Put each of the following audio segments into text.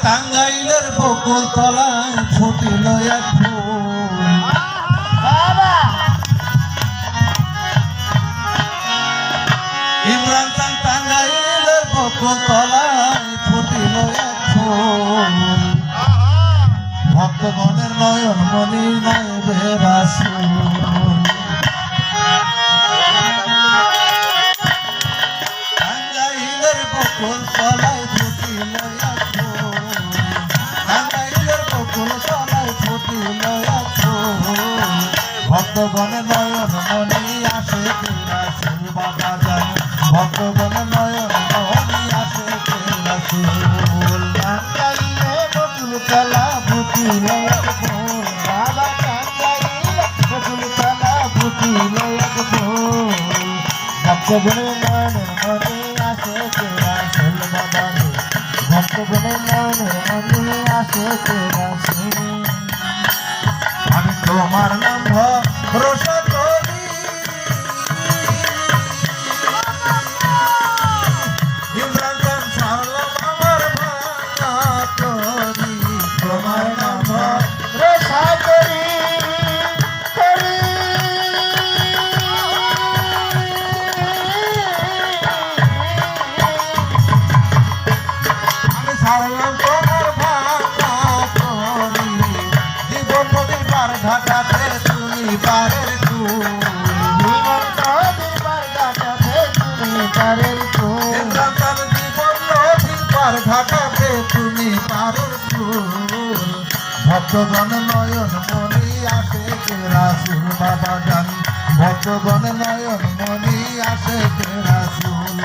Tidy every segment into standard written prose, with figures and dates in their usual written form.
টাঙ্গাইলের বকুল তলায় ফুটিল এক ফুল ইমরান খান টাঙ্গাইলের বকুল তলায় ফুটিল এক ফুল ভক্তগণের নয়ন মনি নাইবে রাসূল টাঙ্গাইলের বকুল তলায় ফুটিল এক ফুল টাঙ্গাইলের বকুল তলায় ফুটিল এক ফুল ভক্তগণের নয়ন মনি আসে রাসূল বাবা জান ভক্তগণের নয়ন মনি আসে রাসূল টাঙ্গাইলে বকুল তলা ফুটিল এক ফুল বাবা টাঙ্গাইলে বকুল তলা ফুটিল এক ফুল ভক্তগণের নয়ন মনি আসে রাসূল বাবা ভক্তগণের নয়ন মনি আসে রাসূল আমি তোমার নাম ভরসা করি ইমরান খান সারলাম আমার ভাঙা তরি তোমার নাম ভরসা করি আমি সারলাম তোমার ভাঙা তরি জীবন নদীর পার ঘাটাতে তুমি পারের ফুল জীবন নদীর পার ঘাটাতে তুমি পারের ফুল ইমরান খান জীবন নদীর পার ঘাটাতে তুমি পারের ফুল ভক্তগণ নয়ন মনি আসে রাসূল বাবা জান ভক্তগণ নয়ন মনি আসে রাসূল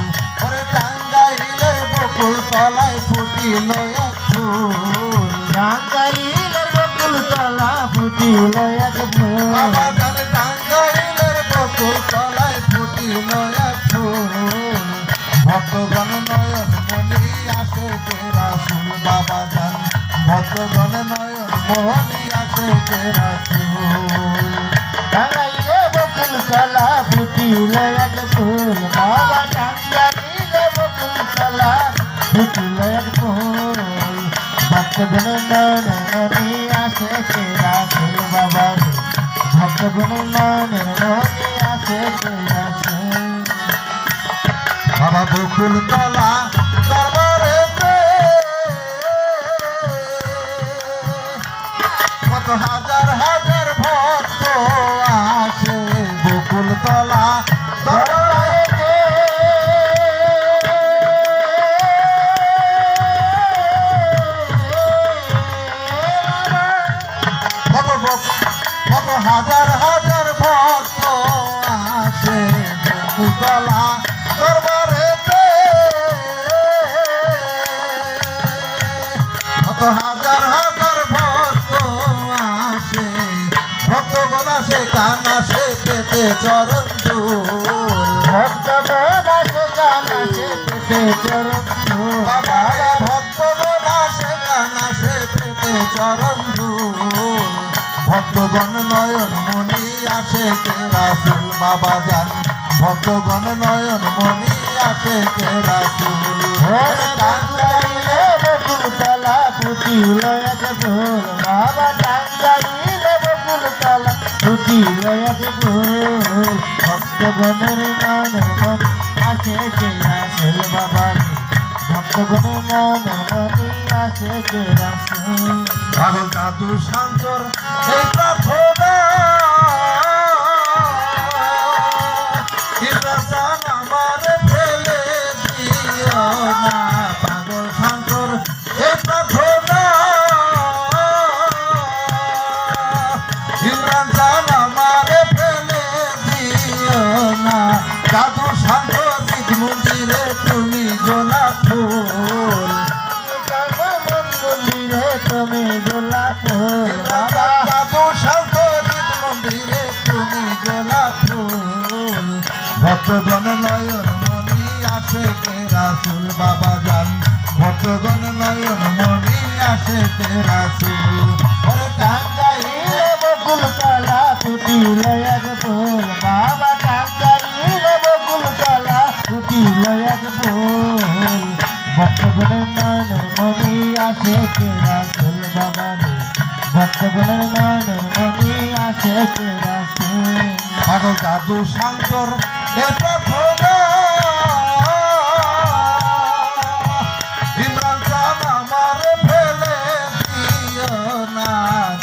ওরে টাঙ্গাইলের বকুল তলায় ফুটিল এক ফুল টাঙ্গাইলের বকুল তলা ফুটিল এক ফুল বাবা জান টাঙ্গাইলের বকুল তলায় ফুটিল এক ফুল ভক্তগণ নয়ন মনি আসে রাসূল বাবা জান ভক্তগণ নয়ন মনি আসে রাসূল টাঙ্গাইলে বকুল তলা ফুটিল এক ফুল বাবা টাঙ্গাইলে বকুল তলা ফুটিল এক ফুল ভক্তগণ নয়ন মনি আসে রাসূল বাবা ভক্তগণ নয়ন মনি আসে রাসূল বাবা বকুল তলা দরবারে কত হাজার হাজার ভক্ত আসে বকুল তলা দরবারে কত হাজার হাজার ভক্ত আসে বকুল তলা দরবারে কত হাজার হাজার ভক্ত আসে ভক্তগণ আসে গান আসে পেতে চরণ ধুল ভক্তগণ আসে গান আসে পেতে চরণ ধুল বাবা ভক্তগণ আসে গান আসে পেতে চরণ ধুল ভক্তগণ নয়ন মনি আসে রাসূল বাবা জান ভক্তগণ নয়ন মনি আসে রাসূল টাঙ্গাইলে বকুল তলা ফুটিল এক ফুল বাবা টাঙ্গাইলে বকুল তলা ফুটিল এক ফুল ভক্তগণের নয়ন মনি আসে রাসূল বাবা ভক্তগণের নয়ন মনি আসে রাসূল পাগল দাদু শান্তর এই প্রার্থনা ইমরান খান আমার ফেলে দিও না পাগল শান্তর এই প্রার্থনা ইমরান খান আমার ফেলে দিও না দাদু শান্তর মন্দিরে তুমি গোলাপ ফুল মন্দিরে তুমি গোলাপ ফুল বাবা দাদু শান্তর মন্দিরে তুমি গোলাপ ফুল ভক্তগণ নয়ন মনি আসে রাসূল বাবা জান ভক্তগণ নয়ন মনি আসে রাসূল ওরে টাঙ্গাইলে বকুল তলা ফুটিল এক ফুল বাবা টাঙ্গাইলে বকুল তলা ফুটিল এক ফুল ভক্তগণ নয়ন মনি আসে কে রাসূল বাবা রে ভক্তগণের নয়নের মনি আসে কে রাসূল পাগল জাদু শান্তর এটা খোলা ইমরান চান আমার ফেলে দিও না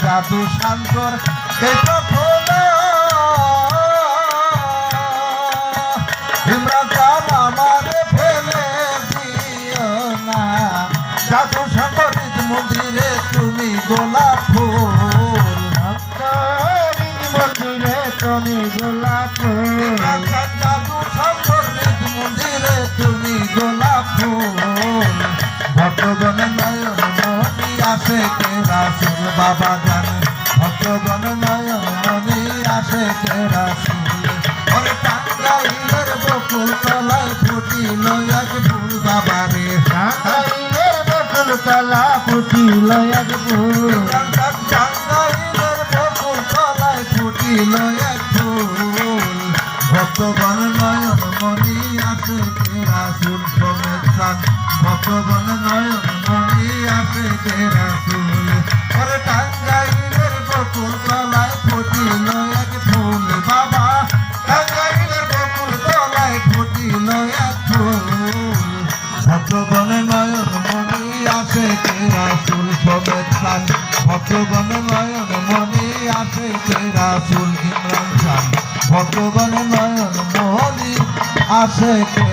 জাদু শান্তর এটা খোলা ইমরান চান আমার ফেলে দিও না জাদু শান্তর মন্দিরে তুমি গোলাপ ফুল মন্দিরে তুমি গোলাপ ফুল জাদু শান্তর মন্দিরে তুমি গোলাপ ফুল ভক্তগণ নয়ন মনি আসে কে রাসূল বাবা জানে ভক্তগণ নয়ন মনি আসে কে রাসূল ওরে টাঙ্গাইলের বকুল তলায় ফুটিল এক ফুল বাবা রে টাঙ্গাইলের বকুল তলা ফুটিল এক ফুল টাঙ্গাইলের বকুল তলায় ফুটিল এক ফুল ভক্তগণ নয়ন মনি আসে কে রাসূল সমেত চান ভক্তগণ নয়ন মনি আসে কে রাসূল ওরে টাঙ্গাইলের বকুল তলায় ফুটিল এক ফুল বাবা টাঙ্গাইলের বকুল তলায় ফুটিল এক ফুল ভক্তগণ নয়ন মনি আসে কে রাসূল সমেত চান ভক্তগণ নয়ন মনি আসে কে রাসূল ইমরান চান ভক্তগণ নয়ন মনি আসে কে